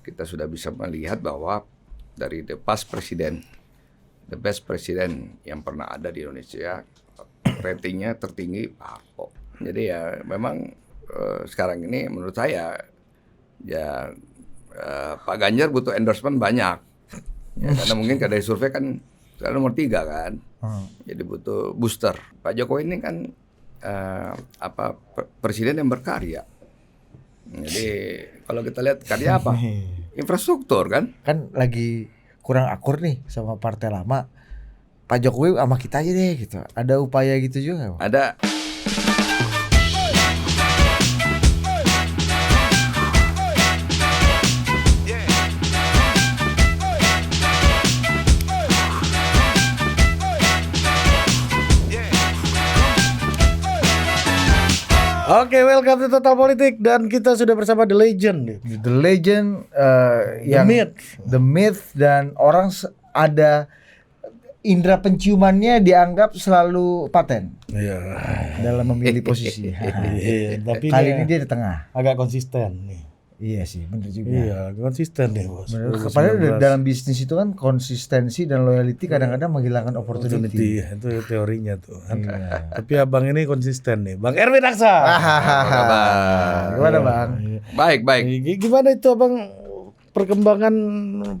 kita sudah bisa melihat bahwa dari the best president yang pernah ada di Indonesia, ratingnya tertinggi Pak Harto. Jadi ya memang sekarang ini menurut saya ya Pak Ganjar butuh endorsement banyak. Ya, karena mungkin dari survei kan sekarang nomor 3 kan. Jadi butuh booster. Pak Jokowi ini kan presiden yang berkarya. Jadi kalau kita lihat karya apa? Infrastruktur kan? Kan lagi kurang akur nih sama partai lama. Pak Jokowi sama kita aja deh gitu. Ada upaya gitu juga, Bang? Ada. Oke, welcome to Total Politik dan kita sudah bersama The Legend. The Legend, yang The Myth dan orang ada indera penciumannya dianggap selalu paten. Iya. Dalam memilih posisi. Iya, tapi kali ini dia di tengah. agak konsisten nih. Iya sih, benar juga. Iya, konsisten deh, Bos. Padahal dalam bisnis itu kan konsistensi dan loyalty kadang-kadang menghilangkan opportunity. Itu teorinya tuh kan. Iya. Tapi abang ini konsisten nih. Bang Erwin Aksa. Gimana, Bang? Baik. Gimana itu abang perkembangan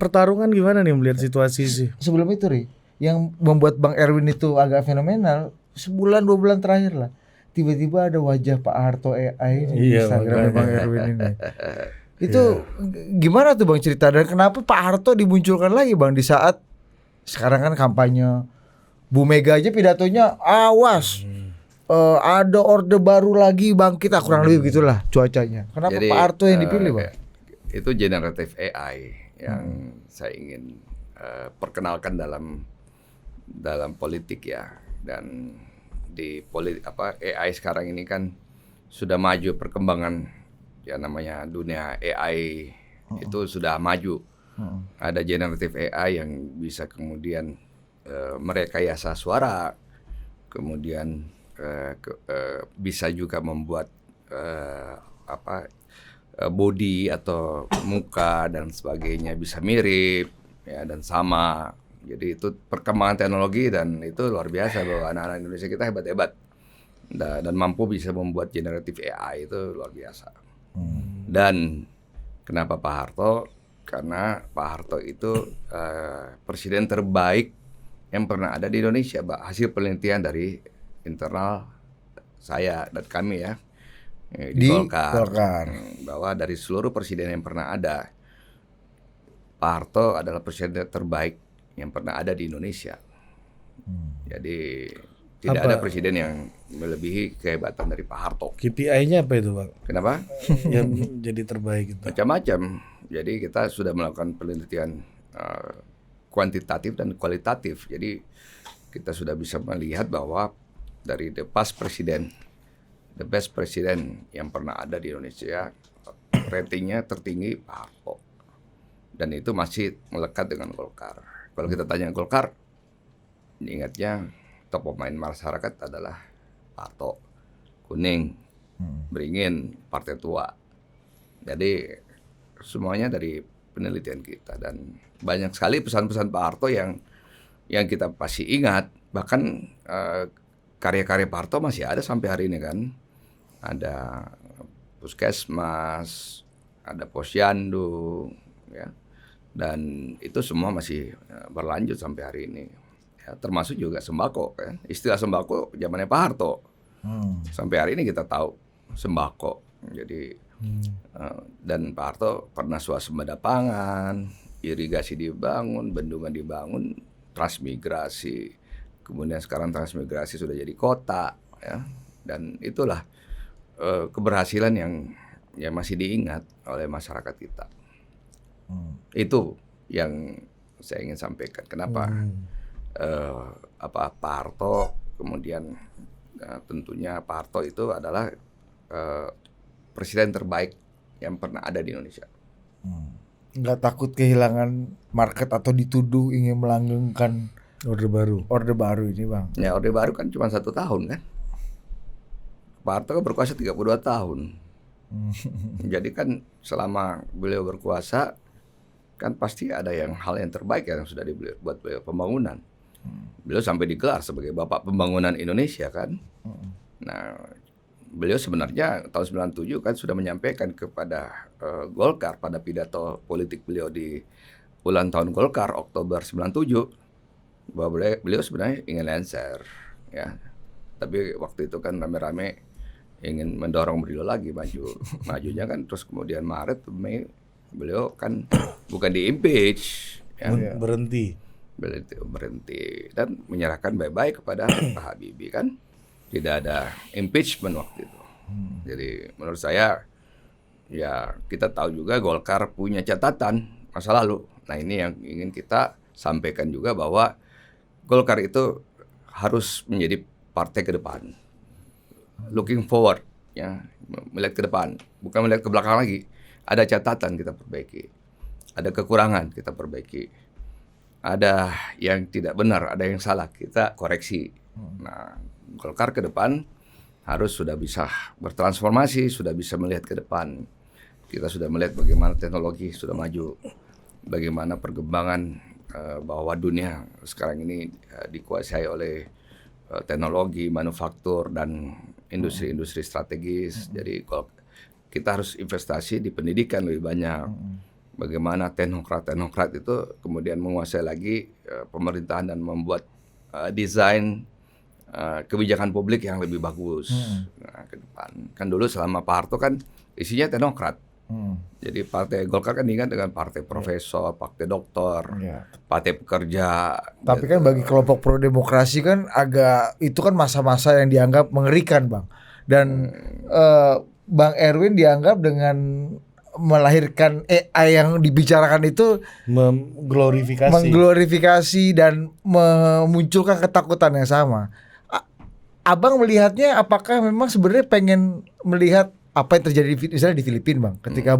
pertarungan gimana nih melihat situasi sih? Sebelum itu, Ri, yang membuat Bang Erwin itu agak fenomenal, sebulan 2 bulan terakhir lah. Tiba-tiba ada wajah Pak Harto AI di Instagramnya Bang Erwin ini. Itu gimana tuh Bang cerita, dan kenapa Pak Harto dimunculkan lagi Bang di saat sekarang kan kampanye Bu Mega aja pidatonya awas ada orde baru lagi bangkit, kurang lebih begitulah cuacanya. Kenapa Jadi, Pak Harto yang dipilih Bang? Itu generative AI yang saya ingin perkenalkan dalam politik ya. Dan di AI sekarang ini kan sudah maju perkembangan, ya namanya dunia AI itu sudah maju. Ada generative AI yang bisa kemudian merekayasa suara, kemudian bisa juga membuat body atau muka dan sebagainya bisa mirip ya dan sama. Jadi itu perkembangan teknologi dan itu luar biasa bahwa anak-anak Indonesia kita hebat-hebat dan mampu bisa membuat generative AI itu luar biasa. Dan kenapa Pak Harto? Karena Pak Harto itu presiden terbaik yang pernah ada di Indonesia, Pak. Hasil penelitian dari internal saya dan kami ya di Golkar. Bahwa dari seluruh presiden yang pernah ada, Pak Harto adalah presiden terbaik yang pernah ada di Indonesia. Jadi tidak ada presiden yang melebihi kehebatan dari Pak Harto. KPI-nya apa itu, Bang? Kenapa? Yang jadi terbaik itu. Macam-macam. Jadi kita sudah melakukan penelitian kuantitatif dan kualitatif. Jadi kita sudah bisa melihat bahwa dari the best president yang pernah ada di Indonesia, ratingnya tertinggi Pak Harto. Dan itu masih melekat dengan Golkar. Kalau kita tanya Golkar, ingatnya top pemain masyarakat adalah Pak Harto, kuning, beringin, partai tua. Jadi semuanya dari penelitian kita dan banyak sekali pesan-pesan Pak Harto yang kita pasti ingat. Bahkan karya-karya Pak Harto masih ada sampai hari ini kan. Ada Puskesmas, ada Posyandu, ya. Dan itu semua masih berlanjut sampai hari ini. Ya, termasuk juga sembako kan. Istilah sembako zamannya Pak Harto. Sampai hari ini kita tahu sembako. Jadi dan Pak Harto pernah swasembada pangan, irigasi dibangun, bendungan dibangun, transmigrasi. Kemudian sekarang transmigrasi sudah jadi kota ya. Dan itulah keberhasilan yang masih diingat oleh masyarakat kita. Itu yang saya ingin sampaikan. Kenapa Pak Harto kemudian tentunya Pak Harto itu adalah presiden terbaik yang pernah ada di Indonesia. Nggak takut kehilangan market atau dituduh ingin melanggengkan Orde baru ini Bang? Ya Orde baru kan cuma 1 tahun kan. Pak Harto kan berkuasa 32 tahun. Jadi kan selama beliau berkuasa kan pasti ada hal yang terbaik yang sudah dibuat beliau pembangunan. Beliau sampai digelar sebagai Bapak Pembangunan Indonesia kan. Nah, beliau sebenarnya tahun 97 kan sudah menyampaikan kepada Golkar pada pidato politik beliau di ulang tahun Golkar Oktober 97 bahwa beliau sebenarnya ingin lengser ya. Tapi waktu itu kan rame-rame ingin mendorong beliau lagi majunya kan, terus kemudian Maret Mei beliau kan bukan di-impeach ya. Berhenti Dan menyerahkan bye-bye kepada Pak Habibie kan. Tidak ada impeachment waktu itu. Jadi menurut saya ya kita tahu juga Golkar punya catatan masa lalu. Nah ini yang ingin kita sampaikan juga bahwa Golkar itu harus menjadi partai ke depan. Looking forward ya, melihat ke depan, bukan melihat ke belakang lagi. Ada catatan kita perbaiki, ada kekurangan kita perbaiki, ada yang tidak benar, ada yang salah kita koreksi. Nah, Golkar ke depan harus sudah bisa bertransformasi, sudah bisa melihat ke depan. Kita sudah melihat bagaimana teknologi sudah maju, bagaimana perkembangan bahwa dunia sekarang ini dikuasai oleh teknologi, manufaktur dan industri-industri strategis. Jadi kita harus investasi di pendidikan lebih banyak. Bagaimana teknokrat itu kemudian menguasai lagi pemerintahan dan membuat desain kebijakan publik yang lebih bagus ke depan. Kan dulu selama Pak Harto kan isinya teknokrat. Jadi partai Golkar kan diingat dengan partai profesor, partai doktor, partai pekerja. Tapi kan bagi kelompok pro demokrasi kan itu kan masa-masa yang dianggap mengerikan, Bang. Dan Bang Erwin dianggap dengan melahirkan AI yang dibicarakan itu mengglorifikasi dan memunculkan ketakutan yang sama. Abang melihatnya apakah memang sebenarnya pengen melihat apa yang terjadi misalnya di Filipina, Bang, ketika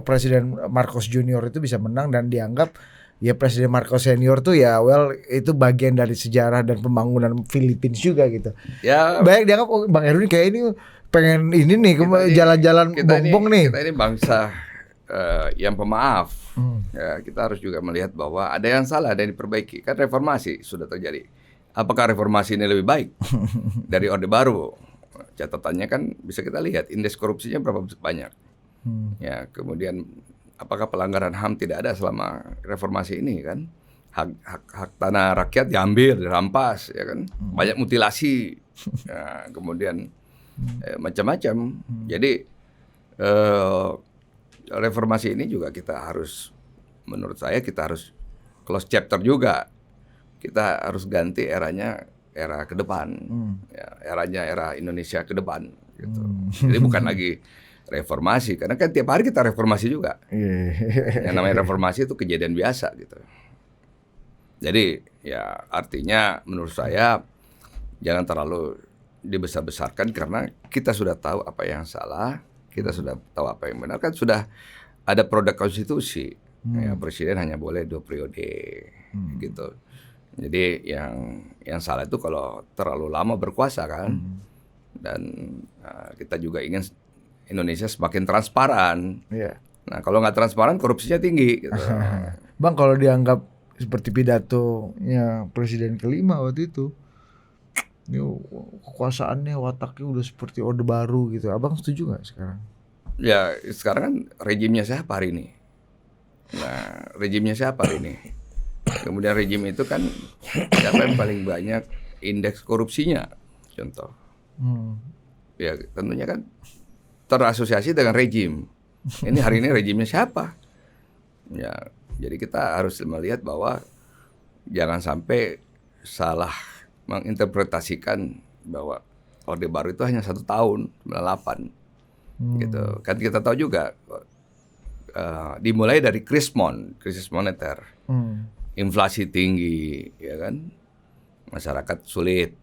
Presiden Marcos Junior itu bisa menang dan dianggap ya Presiden Marcos Senior tuh ya itu bagian dari sejarah dan pembangunan Filipina juga gitu. Ya banyak dianggap Bang Erwin kayak ini pengen ini nih jalan-jalan bongbong nih. Kita ini bangsa yang pemaaf. Ya, kita harus juga melihat bahwa ada yang salah, ada yang diperbaiki. Kan reformasi sudah terjadi. Apakah reformasi ini lebih baik dari Orde Baru? Catatannya kan bisa kita lihat indeks korupsinya berapa banyak. Ya, kemudian apakah pelanggaran HAM tidak ada selama reformasi ini kan? Hak tanah rakyat diambil, dirampas, ya kan? Banyak mutilasi, ya, kemudian macam-macam. Jadi reformasi ini juga menurut saya kita harus close chapter juga. Kita harus ganti era ke depan, ya, era Indonesia ke depan, gitu. Jadi bukan lagi reformasi, karena kan tiap hari kita reformasi juga. Yang namanya reformasi itu kejadian biasa, gitu. Jadi ya artinya menurut saya jangan terlalu dibesar-besarkan karena kita sudah tahu apa yang salah, kita sudah tahu apa yang benar, kan sudah ada produk konstitusi. Ya, presiden hanya boleh 2 periode, gitu. Jadi yang salah itu kalau terlalu lama berkuasa kan, dan kita juga ingin Indonesia semakin transparan. Nah kalau nggak transparan korupsinya tinggi. Gitu. Bang kalau dianggap seperti pidatonya Presiden kelima waktu itu, ini kekuasaannya wataknya udah seperti Orde Baru gitu. Abang setuju nggak sekarang? Ya sekarang kan rejimnya siapa hari ini? Nah rejimnya siapa hari ini? Kemudian rejim itu kan siapa yang paling banyak indeks korupsinya, contoh. Ya tentunya kan terasosiasi dengan rejim. Ini hari ini rejimnya siapa? Ya, jadi kita harus melihat bahwa jangan sampai salah menginterpretasikan bahwa Orde Baru itu hanya 1 tahun, 98. Gitu. Kan kita tahu juga dimulai dari krisis moneter. Inflasi tinggi, ya kan, masyarakat sulit.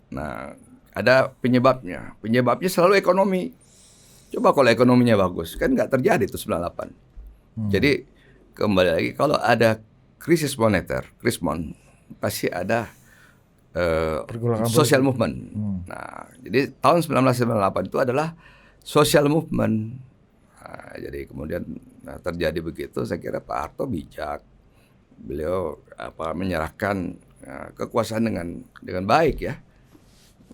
Nah, ada penyebabnya. Penyebabnya selalu ekonomi. Coba kalau ekonominya bagus, kan nggak terjadi itu 98. Jadi kembali lagi kalau ada krisis moneter, krismon, pasti ada social movement. Nah, jadi tahun 1998 itu adalah social movement. Jadi kemudian terjadi begitu, saya kira Pak Harto bijak. Beliau menyerahkan kekuasaan dengan baik ya.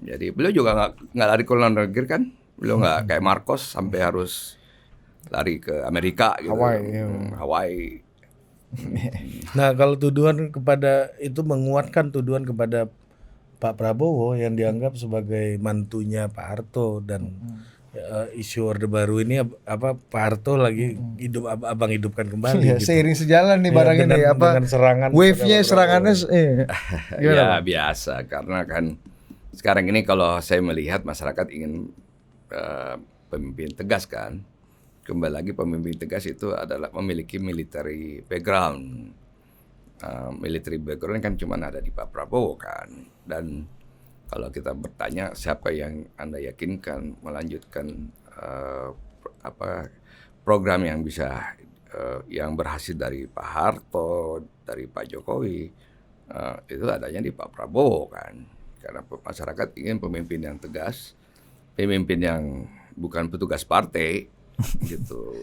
Jadi beliau juga nggak lari ke luar negeri kan. Beliau nggak kayak Marcos sampai harus lari ke Amerika gitu. Hawaii. Nah, kalau tuduhan kepada itu menguatkan tuduhan kepada Pak Prabowo yang dianggap sebagai mantunya Pak Harto dan isu Orde Baru ini Pak Harto lagi abang hidupkan kembali Ya, gitu. seiring sejalan nih barang ini dengan serangan wave-nya serangannya Ya biasa karena kan sekarang ini kalau saya melihat masyarakat ingin pemimpin tegas kan. Kembali lagi pemimpin tegas itu adalah memiliki military background. Military background kan cuma ada di Pak Prabowo kan. Dan kalau kita bertanya siapa yang Anda yakinkan melanjutkan program yang bisa yang berhasil dari Pak Harto, dari Pak Jokowi, itu adanya di Pak Prabowo kan. Karena masyarakat ingin pemimpin yang tegas, pemimpin yang bukan petugas partai gitu.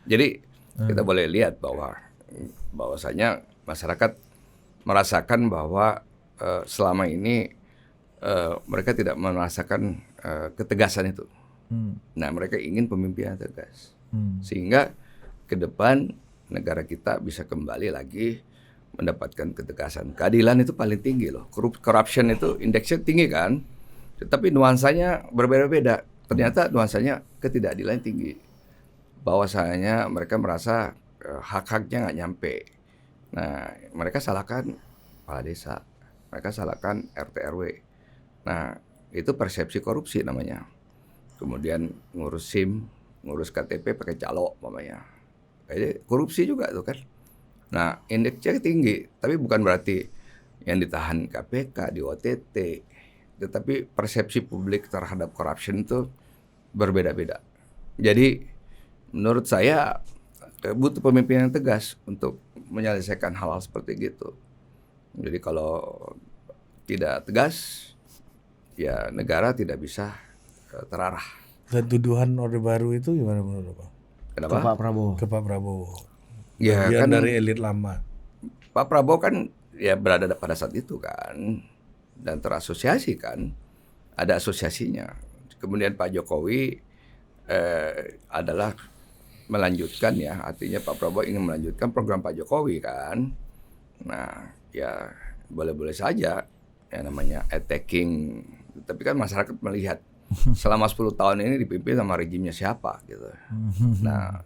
Jadi kita boleh lihat bahwasanya masyarakat merasakan bahwa selama ini mereka tidak merasakan ketegasan itu. Nah, mereka ingin pemimpin yang tegas. Sehingga ke depan negara kita bisa kembali lagi mendapatkan ketegasan. Keadilan itu paling tinggi loh. Corruption itu indeksnya tinggi kan. Tetapi nuansanya berbeda-beda. Ternyata nuansanya ketidakadilan tinggi. Bahwasanya mereka merasa hak-haknya nggak nyampe. Nah, mereka salahkan kepala desa, mereka salahkan RT RW. Nah, itu persepsi korupsi namanya. Kemudian ngurus SIM, ngurus KTP pakai calo namanya. Jadi korupsi juga tuh kan. Nah, indeksnya tinggi, tapi bukan berarti yang ditahan KPK, di OTT. Tetapi persepsi publik terhadap corruption itu berbeda-beda. Jadi menurut saya butuh pemimpin yang tegas untuk menyelesaikan hal-hal seperti gitu. Jadi kalau tidak tegas, ya negara tidak bisa terarah. Dan tuduhan Orde Baru itu gimana menurut Pak? Kenapa? Ke Pak Prabowo. Ke Pak Prabowo. Ya Bagian kan dari elit lama. Pak Prabowo kan ya berada pada saat itu kan dan terasosiasi kan, ada asosiasinya. Kemudian Pak Jokowi adalah melanjutkan ya, artinya Pak Prabowo ingin melanjutkan program Pak Jokowi kan. Nah ya boleh-boleh saja ya namanya attacking, tapi kan masyarakat melihat selama 10 tahun ini dipimpin sama rejimnya siapa gitu. Nah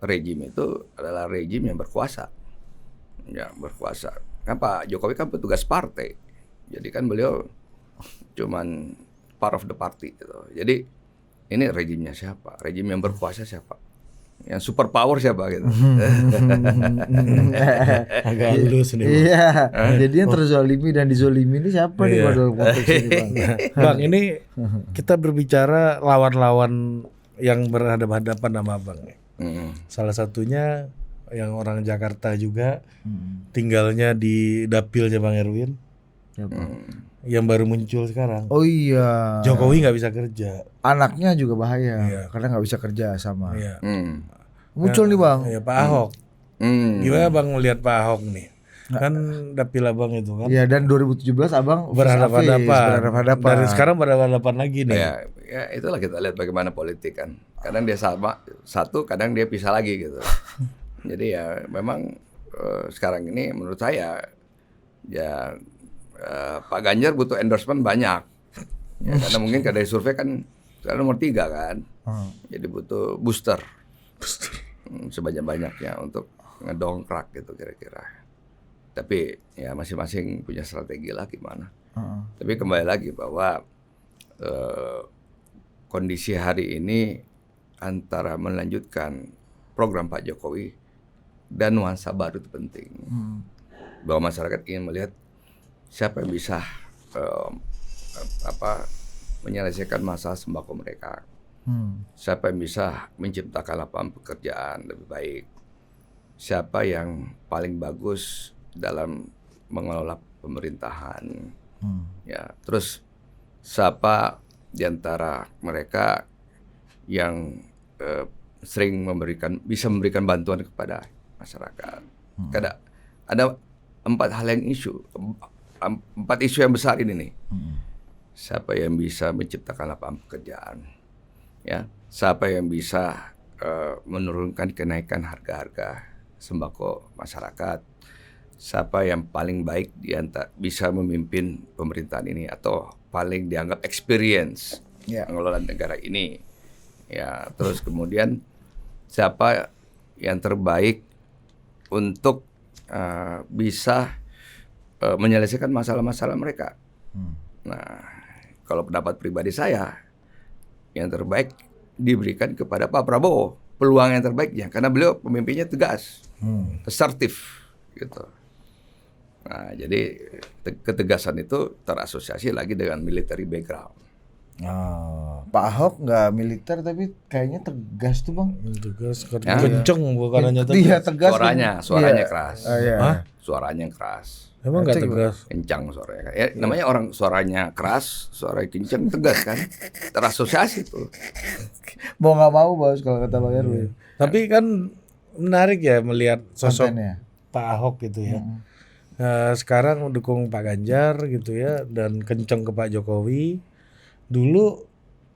rejim itu adalah rejim yang berkuasa. Ya berkuasa. Kan Pak Jokowi kan petugas partai. Jadi kan beliau cuman part of the party gitu. Jadi ini rejimnya siapa? Rejim yang berkuasa siapa? Yang super power siapa gitu. Agak halus nih. Iya. Jadi yang terzolimi dan dizolimi ini siapa nih pada konteks ini Bang? Bang, ini kita berbicara lawan-lawan yang berhadapan-hadapan sama Bang. Salah satunya yang orang Jakarta juga, tinggalnya di dapilnya Bang Erwin. Yang baru muncul sekarang. Oh iya. Jokowi nggak bisa kerja. Anaknya juga bahaya karena nggak bisa kerja sama. Iya. Muncul nih Bang. Ya Pak Ahok. Gimana Bang melihat Pak Ahok nih? Kan dapil Abang itu kan. Iya, dan 2017 Abang berhadapan-hadapan. Dari sekarang berhadapan lagi nih. Ya itulah kita lihat bagaimana politik kan. Kadang dia sama satu, kadang dia pisah lagi gitu. Jadi ya memang sekarang ini menurut saya ya Pak Ganjar butuh endorsement banyak. Ya, karena mungkin dari survei kan sekarang nomor 3 kan. Jadi butuh booster. Sebanyak-banyaknya untuk ngedongkrak gitu kira-kira. Tapi ya masing-masing punya strategi lah gimana. Tapi kembali lagi bahwa kondisi hari ini antara melanjutkan program Pak Jokowi dan nuansa baru itu penting. Bahwa masyarakat ingin melihat siapa yang bisa menyelesaikan masalah sembako mereka. Siapa yang bisa menciptakan lapangan pekerjaan lebih baik. Siapa yang paling bagus dalam mengelola pemerintahan. Ya, terus siapa di antara mereka yang sering bisa memberikan bantuan kepada masyarakat. Ada 4 hal yang empat isu yang besar ini nih. Siapa yang bisa menciptakan lapangan pekerjaan, ya? Siapa yang bisa menurunkan kenaikan harga-harga sembako masyarakat? Siapa yang paling baik bisa memimpin pemerintahan ini atau paling dianggap experience mengelola negara ini? Ya, terus kemudian siapa yang terbaik untuk bisa menyelesaikan masalah-masalah mereka. Nah, kalau pendapat pribadi saya, yang terbaik diberikan kepada Pak Prabowo, peluang yang terbaiknya, karena beliau pemimpinnya tegas, asertif, gitu. Nah, jadi ketegasan itu terasosiasi lagi dengan military background. Pak Ahok nggak militer tapi kayaknya tegas tuh bang. Tegas, kenceng bukan hanya tegas. Iya tegas. Suaranya keras. Hah? Suaranya keras. Emang nggak tegas? Kencang suaranya. Ya, namanya orang suaranya keras, suaranya kencang, tegas kan. Terasosiasi tuh. Mau nggak mau bos kalau kata Bang Erwin. Tapi kan menarik ya melihat sosok Kontennya. Pak Ahok gitu ya. Sekarang mendukung Pak Ganjar gitu ya dan kenceng ke Pak Jokowi. Dulu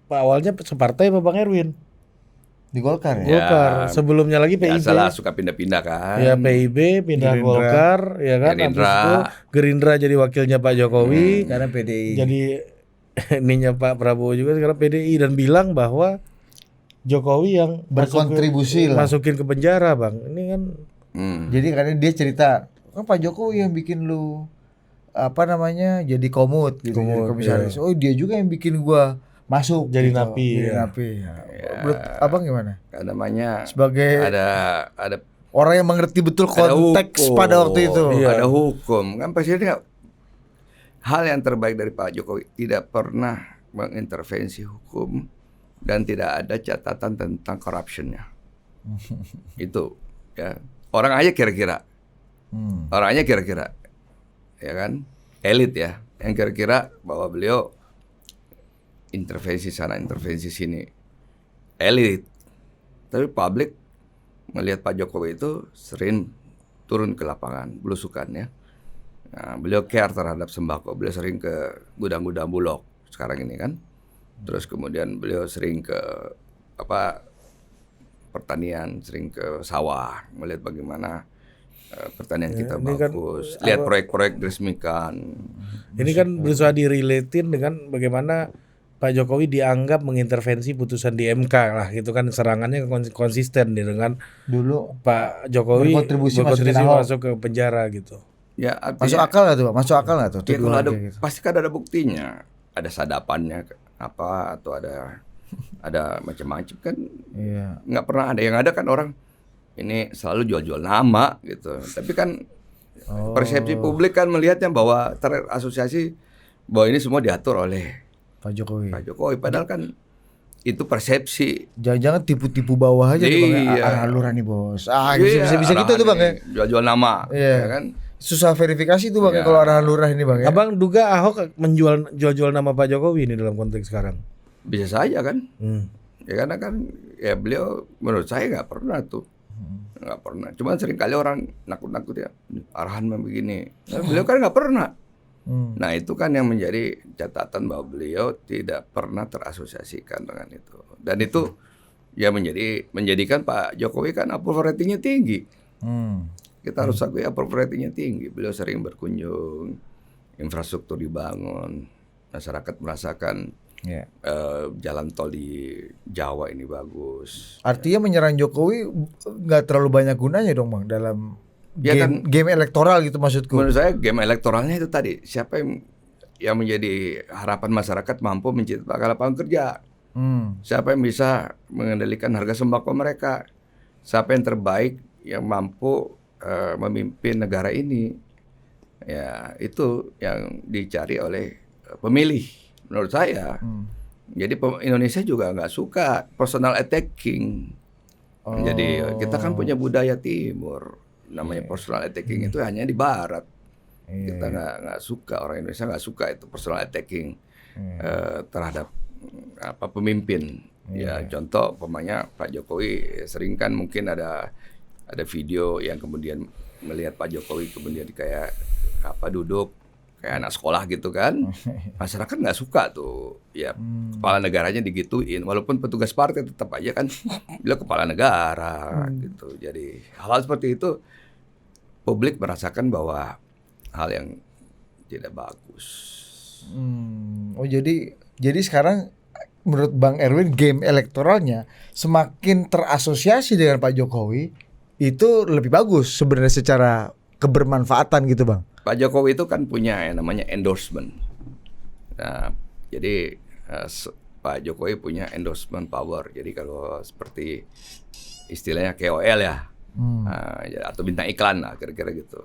Pak awalnya separtai sama Bang Erwin. Di Golkar ya? Golkar. Sebelumnya lagi PIB. Biasalah suka pindah-pindah kan. Ya PIB pindah Gerindra. Golkar ya kan. Gerindra. Habis itu Gerindra jadi wakilnya Pak Jokowi. Karena PDI. Jadi ininya Pak Prabowo juga sekarang PDI dan bilang bahwa Jokowi yang Berkontribusi lah. masukin ke penjara bang. Ini kan Jadi karena dia cerita, kan Pak Jokowi yang bikin lu jadi komut gitu, jadi komisaris. Oh dia juga yang bikin gua masuk Jadi gitu. napi, Jadi ya. napi. Ya. Menurut abang gimana? Kan namanya Sebagai ada orang yang mengerti betul ada konteks hukum. pada waktu itu. Iya. Ada hukum. Kan presiden hal yang terbaik dari Pak Jokowi tidak pernah mengintervensi hukum dan tidak ada catatan tentang corruption-nya. Itu ya. Orang aja kira-kira. Ya kan? Elit ya. Yang kira-kira bahwa beliau intervensi sana, intervensi sini. Elit. Tapi publik melihat Pak Jokowi itu sering turun ke lapangan, belusukan ya. Nah, beliau care terhadap sembako. Beliau sering ke gudang-gudang Bulog sekarang ini kan. Terus kemudian beliau sering ke pertanian, sering ke sawah, melihat bagaimana pertanian kita ini bagus. kan, Lihat proyek-proyek diresmikan. ini kan berusaha direlatin dengan bagaimana Pak Jokowi dianggap mengintervensi putusan di MK lah gitu kan, serangannya konsisten dengan Dulu Pak Jokowi berkontribusi masuk ke penjara gitu. Ya, masuk akal nggak tuh, Pak? Masuk akal nggak tuh? Ya, kalau ada Gitu. pasti kan ada buktinya, ada sadapannya apa atau ada macam-macam kan. Iya. Nggak pernah ada. Yang ada kan orang ini selalu jual-jual nama gitu. Tapi kan persepsi publik kan melihatnya bahwa terasosiasi bahwa ini semua diatur oleh Pak Jokowi. Padahal kan itu persepsi. Jangan-jangan tipu-tipu bawah aja tuh Bang. Iya. Arah-aluran nih bos. Iya, Bisa gitu tuh Bang ya. Jual-jual nama, Iya. ya kan? Susah verifikasi tuh Bang Iya. kalau arahan lurah ini Bang ya. Abang duga Ahok jual nama Pak Jokowi ini dalam konteks sekarang? Bisa saja kan? Hmm. Ya karena kan ya beliau menurut saya nggak pernah tuh. Nggak pernah. Cuman sering kali orang nakut-nakut ya, arahan begini. Nah, beliau kan nggak pernah. Nah itu kan yang menjadi catatan bahwa beliau tidak pernah terasosiasikan dengan itu. Dan itu ya menjadikan Pak Jokowi kan approval ratingnya tinggi. Kita harus akui approval ratingnya tinggi. Beliau sering berkunjung, infrastruktur dibangun, masyarakat merasakan jalan tol di Jawa ini bagus. Artinya menyerang Jokowi nggak terlalu banyak gunanya dong Bang dalam Ya game elektoral gitu maksudku. Menurut saya game elektoralnya itu tadi, siapa yang menjadi harapan masyarakat mampu menciptakan lapangan kerja. Siapa yang bisa mengendalikan harga sembako mereka. Siapa yang terbaik yang mampu memimpin negara ini. Ya, itu yang dicari oleh pemilih menurut saya. Jadi Indonesia juga nggak suka personal attacking. Jadi kita kan punya budaya timur. Namanya personal attacking itu hanya di barat. Kita nggak suka, orang Indonesia nggak suka itu personal attacking terhadap pemimpin. Ya contoh umpamanya Pak Jokowi sering kan mungkin ada video yang kemudian melihat Pak Jokowi kemudian kayak duduk kayak anak sekolah gitu kan. Masyarakat nggak suka tuh. Ya kepala negaranya digituin walaupun petugas partai tetap aja kan beliau kepala negara gitu. Jadi hal seperti itu publik merasakan bahwa hal yang tidak bagus. Oh jadi sekarang menurut Bang Erwin game elektoralnya semakin terasosiasi dengan Pak Jokowi itu lebih bagus sebenarnya secara kebermanfaatan gitu Bang. Pak Jokowi itu kan punya yang namanya endorsement. Nah, jadi Pak Jokowi punya endorsement power. Jadi kalau seperti istilahnya KOL ya, atau bintang iklan lah kira-kira gitu.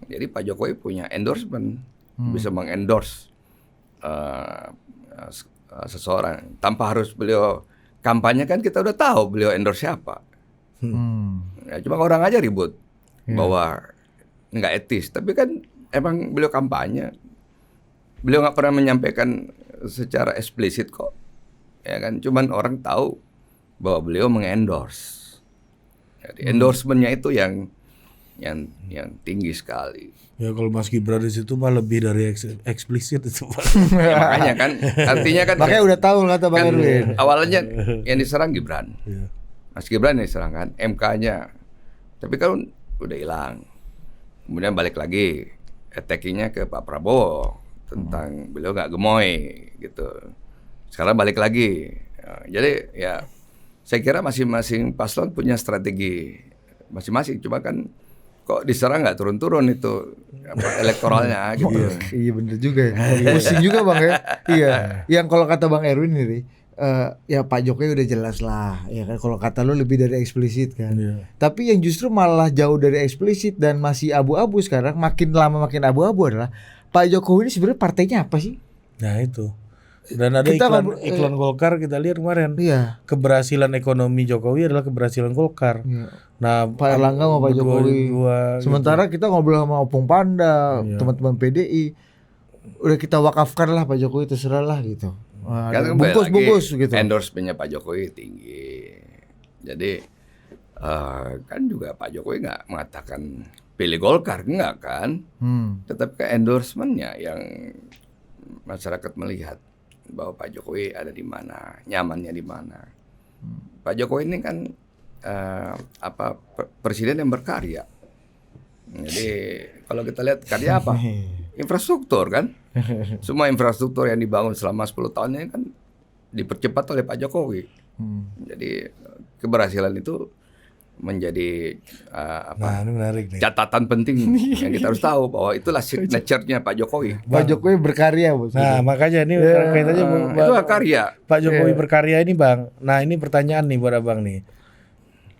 Jadi Pak Jokowi punya endorsement, bisa mengendorse seseorang tanpa harus beliau kampanye kan kita udah tahu beliau endorse siapa. Ya, cuma orang aja ribut bahwa nggak etis, tapi kan emang beliau kampanye, beliau nggak pernah menyampaikan secara eksplisit kok, ya kan, cuman orang tahu bahwa beliau mengendorse. Jadi endorsementnya itu yang tinggi sekali. Ya kalau Mas Gibran di situ mah lebih dari eksplisit itu Pak. Ya, makanya kan artinya kan makanya udah tahu kata Bang Erwin. Awalnya yang diserang Gibran. Iya. Mas Gibran yang diserang kan MK-nya. Tapi kan udah hilang. Kemudian balik lagi attacking-nya ke Pak Prabowo tentang beliau nggak gemoy gitu. Sekarang balik lagi. Jadi ya saya kira masing-masing paslon punya strategi masing-masing. Cuma kan kok diserang nggak turun-turun itu elektoralnya gitu. Iya bener juga ya. Pusing juga Bang ya. Iya. Yang kalau kata Bang Erwin ini ya Pak Jokowi udah jelas lah ya kan, kalau kata lo lebih dari eksplisit kan. Tapi yang justru malah jauh dari eksplisit dan masih abu-abu sekarang, makin lama makin abu-abu adalah Pak Jokowi ini sebenarnya partainya apa sih? Nah itu. Dan ada iklan Golkar kita lihat kemarin. Iya. Keberhasilan ekonomi Jokowi adalah keberhasilan Golkar. Iya. Nah, Pak Erlangga sama Pak Jokowi. Sementara kita ngobrol sama Opung Panda, teman-teman PDI, udah kita wakafkan lah Pak Jokowi, terserah lah gitu. Kan bungkus gitu. Endorsement-nya Pak Jokowi tinggi. Jadi kan juga Pak Jokowi nggak mengatakan pilih Golkar, enggak kan? Tetapi ke endorsement-nya yang masyarakat melihat bahwa Pak Jokowi ada di mana, nyamannya di mana. Pak Jokowi ini kan presiden yang berkarya. Jadi kalau kita lihat karya apa? Infrastruktur kan? Semua infrastruktur yang dibangun selama 10 tahun ini kan dipercepat oleh Pak Jokowi. Jadi keberhasilan itu menjadi nah, ini menarik nih. Catatan penting yang kita harus tahu bahwa itulah signature-nya Pak Jokowi. Pak Jokowi berkarya, Bos. Nah, makanya ini kaitannya itu karya. Pak Jokowi berkarya ini, Bang. Nah, ini pertanyaan nih buat Abang nih.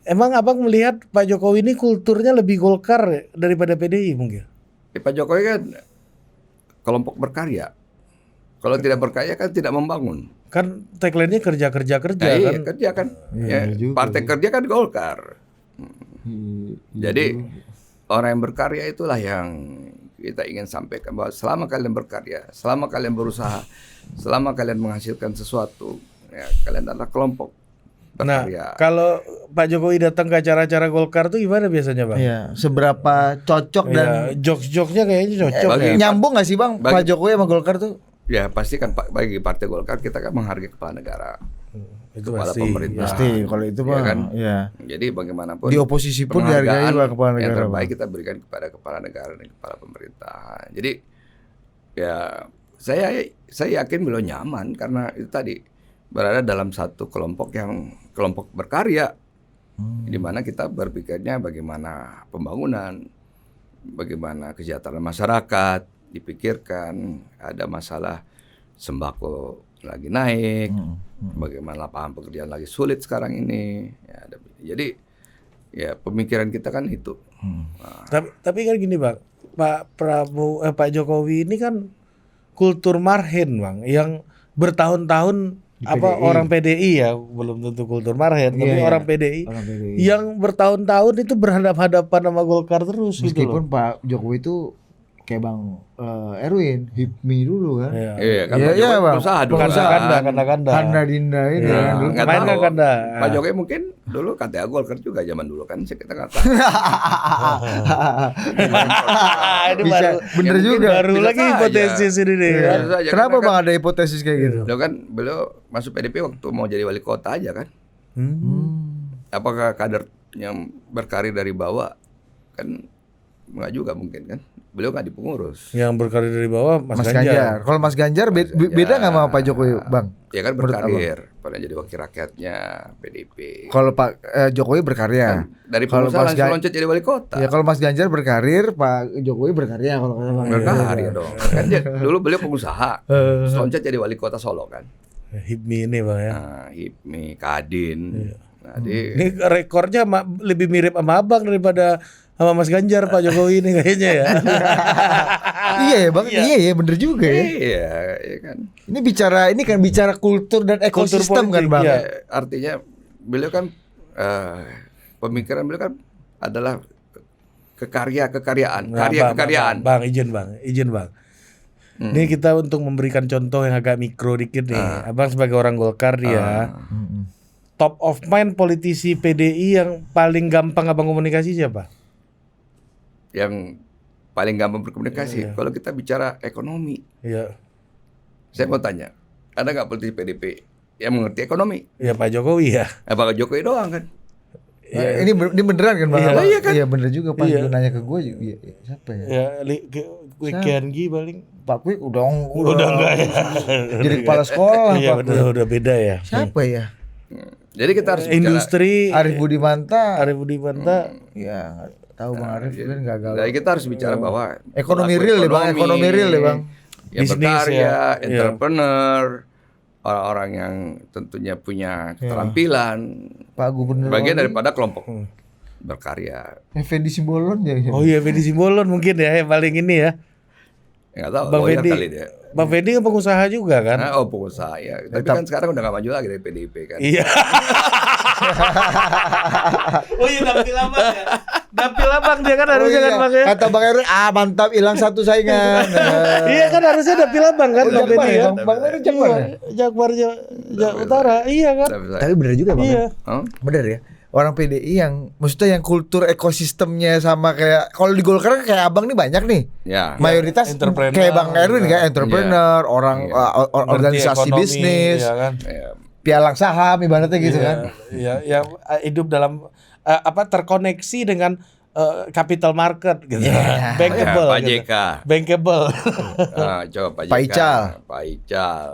Emang Abang melihat Pak Jokowi ini kulturnya lebih Golkar daripada PDI mungkin? Pak Jokowi kan kelompok berkarya. Kalau tidak berkarya kan tidak membangun. Kan tagline-nya kerja nah, kan. Iya, kerja kan. Partai kerja kan Golkar. Jadi orang yang berkarya itulah yang kita ingin sampaikan, bahwa selama kalian berkarya, selama kalian berusaha, selama kalian menghasilkan sesuatu, ya kalian adalah kelompok berkarya. Nah, kalau Pak Jokowi datang ke acara-acara Golkar tuh gimana biasanya, Bang? Iya, seberapa cocok dan jokes-jokesnya kayaknya cocok ya. Nyambung gak sih, Bang, Pak Jokowi sama Golkar tuh? Ya pasti kan bagi Partai Golkar kita kan menghargai kepala negara. Itu kepala pasti. pemerintah. Pasti kalau itu Bang. Ya kan? Iya. Jadi bagaimanapun Di oposisi pun dihargai Pak kepala negara. Yang terbaik kita berikan kepada kepala negara dan kepala pemerintah. Jadi ya saya yakin beliau nyaman karena itu tadi berada dalam satu kelompok yang kelompok berkarya. Di mana kita berpikirnya bagaimana pembangunan, bagaimana kesejahteraan masyarakat dipikirkan, ada masalah sembako lagi naik, bagaimana lapangan pekerjaan lagi sulit sekarang ini. Ya, jadi ya pemikiran kita kan itu. Tapi kan gini Bang, Pak Jokowi ini kan kultur marhen Bang, yang bertahun-tahun orang PDI ya, belum tentu kultur marhen, tapi orang PDI yang bertahun-tahun itu berhadapan-hadapan sama Golkar terus. Meskipun gitu loh. Pak Jokowi itu kayak Bang Erwin, HIPMI dulu kan. Iya kan, Iya, Pak iya, Jokowi Bang. berusaha dulu Bukan kan. Kanda. Kanda Dinda ini Iya. kan dulu. Nggak Main tahu. Kanda. Pak Jokowi mungkin dulu KTA Golkar juga zaman dulu kan, kita nggak tahu. Ini Bisa, baru bener mungkin juga. baru bisa lagi saja. hipotesis ini nih. Iya. kan. Bisa saja, Kenapa karena Bang ada hipotesis kayak gitu? beliau masuk PDP waktu mau jadi wali kota aja kan. Hmm. Apakah kader yang berkarir dari bawah kan nggak juga mungkin kan. Beliau nggak di pengurus. Yang berkarir dari bawah Mas Mas Ganjar. Ganjar. Kalau Mas Ganjar beda nggak sama Pak Jokowi, Bang? Ya kan Menurut berkarir, pernah jadi wakil rakyatnya PDP. Kalau Pak Jokowi berkarya. Kan dari Kalau pengusaha Mas langsung loncat jadi wali kota. Ya kalau Mas Ganjar berkarir, Pak Jokowi berkarya kalau kata Bang. Berkarir dong. Kan dulu beliau pengusaha, terus loncat jadi wali kota Solo kan. HIPMI ini Bang ya. Nah, HIPMI, Kadin. Nah, Ini rekornya lebih mirip sama Abang daripada sama Mas Ganjar Pak Jokowi ini kayaknya ya. Iya ya Bang, iya ya bener juga ya. iya, iya kan. Ini kan bicara kultur dan ekosistem politik, kan Bang. iya. Artinya beliau kan pemikiran beliau kan adalah kekaryaan, karya kekaryaan. Bang, izin Bang. Ini kita untuk memberikan contoh yang agak mikro dikit nih. Abang sebagai orang Golkar dia, top of mind politisi PDI yang paling gampang Abang komunikasi siapa? Yang paling gampang berkomunikasi. Kalau kita bicara ekonomi, Iya. saya mau tanya, ada nggak politisi PDP yang mengerti ekonomi? Ya Pak Jokowi ya. Pak Jokowi doang kan? Ini beneran kan Bang? Iya. Abang? Iya kan? Iya bener juga pas Iya. lu nanya ke gue juga. Siapa ya? Ya Kiangi paling. Pak Kwik udah enggak ya. Jadi kepala sekolah Iya Pak Kwik. udah beda ya. Siapa ya? Jadi kita harus bicara. Industri Arif Budimanta. Arif Budimanta. Ya nggak tahu Bang Arif kan gagal. Jadi kita harus bicara bahwa Ekonomi pelaku real ya Bang, ekonomi real ya Bang. Yang Bisnis, berkarya, ya. entrepreneur, orang-orang yang tentunya punya keterampilan, Pak Gubernur. bagian daripada kelompok berkarya. Effendi Simbolon ya. Oh iya Fendi Simbolon mungkin ya yang paling ini ya. Nggak tahu, Bang lawyer Fendi. kali dia. Bang Fendi kan pengusaha juga kan? Nah, pengusaha ya. Tapi kan sekarang udah nggak maju lagi dari PDIP kan. Iya. Oh iya dapil abang ya. Dapil abang dia kan harusnya kan Bang ya. Kata Bang Erwin, mantap hilang satu saingan. Iya kan harusnya dapil abang kan Bang Jakbar Fendi ya, kan. Bang Erwin Jakbar ya? Jakbar Utara. Iya kan? Tapi bener juga Bang. Iya. Oh? Bener ya. Orang PDI yang maksudnya yang kultur ekosistemnya sama kayak kalau di Golkar kan kayak Abang nih banyak nih. Ya. Mayoritas entrepreneur, kayak Bang Erwin juga. kan entrepreneur, orang organisasi Ngerti ekonomi, bisnis, ya kan? Ya. pialang saham ibaratnya gitu kan. Iya, yang hidup dalam terkoneksi dengan capital market gitu. Bankable. Pak gitu. JK. Bankable. Coba Pak JK. Pak Ical. Pak Ical,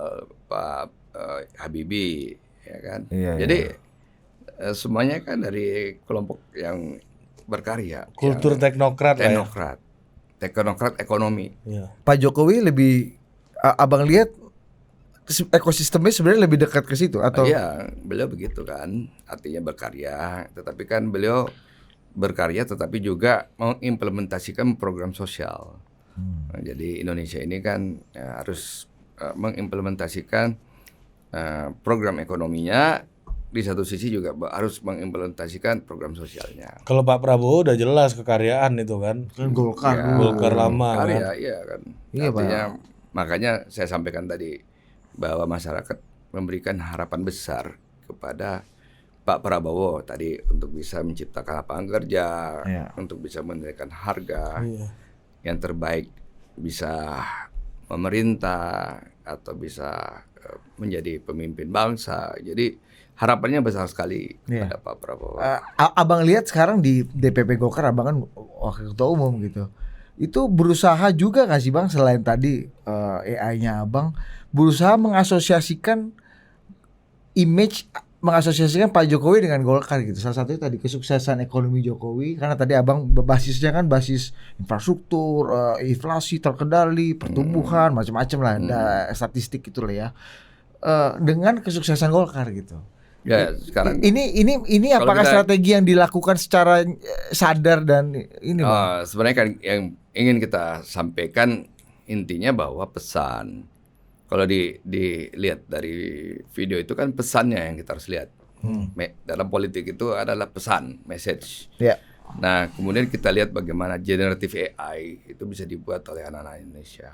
Pak Habibie, ya kan. Iya, Jadi semuanya kan dari kelompok yang berkarya. Kultur yang teknokrat lah ya. teknokrat ekonomi. Iya. Pak Jokowi lebih Abang lihat ekosistemnya sebenarnya lebih dekat ke situ atau Iya, beliau begitu kan. Artinya berkarya, tetapi kan beliau berkarya tetapi juga mengimplementasikan program sosial. Nah, jadi Indonesia ini kan harus mengimplementasikan program ekonominya, di satu sisi juga harus mengimplementasikan program sosialnya. Kalau Pak Prabowo udah jelas kekaryaan itu kan. Golkar Ya, Golkar lama karya, kan. iya kan. Iya, Artinya makanya saya sampaikan tadi bahwa masyarakat memberikan harapan besar kepada Pak Prabowo tadi untuk bisa menciptakan lapangan kerja, untuk bisa menaikkan harga yang terbaik, bisa memerintah atau bisa menjadi pemimpin bangsa. Jadi harapannya besar sekali kepada Pak Prabowo. Abang lihat sekarang di DPP Golkar, Abang kan wakil ketua umum gitu. Itu berusaha juga nggak sih Bang selain tadi AI-nya Abang berusaha mengasosiasikan Pak Jokowi dengan Golkar gitu. Salah satunya tadi kesuksesan ekonomi Jokowi karena tadi Abang basisnya kan basis infrastruktur, inflasi terkendali, pertumbuhan macam-macam lah, ada statistik itulah ya. Dengan kesuksesan Golkar gitu. Ya, sekarang Ini apakah strategi yang dilakukan secara sadar dan ini Bang? sebenarnya kan yang ingin kita sampaikan intinya bahwa pesan, kalau dilihat dari video itu kan pesannya yang kita harus lihat. Dalam politik itu adalah pesan, message. Ya. Nah, kemudian kita lihat bagaimana generative AI itu bisa dibuat oleh anak-anak Indonesia.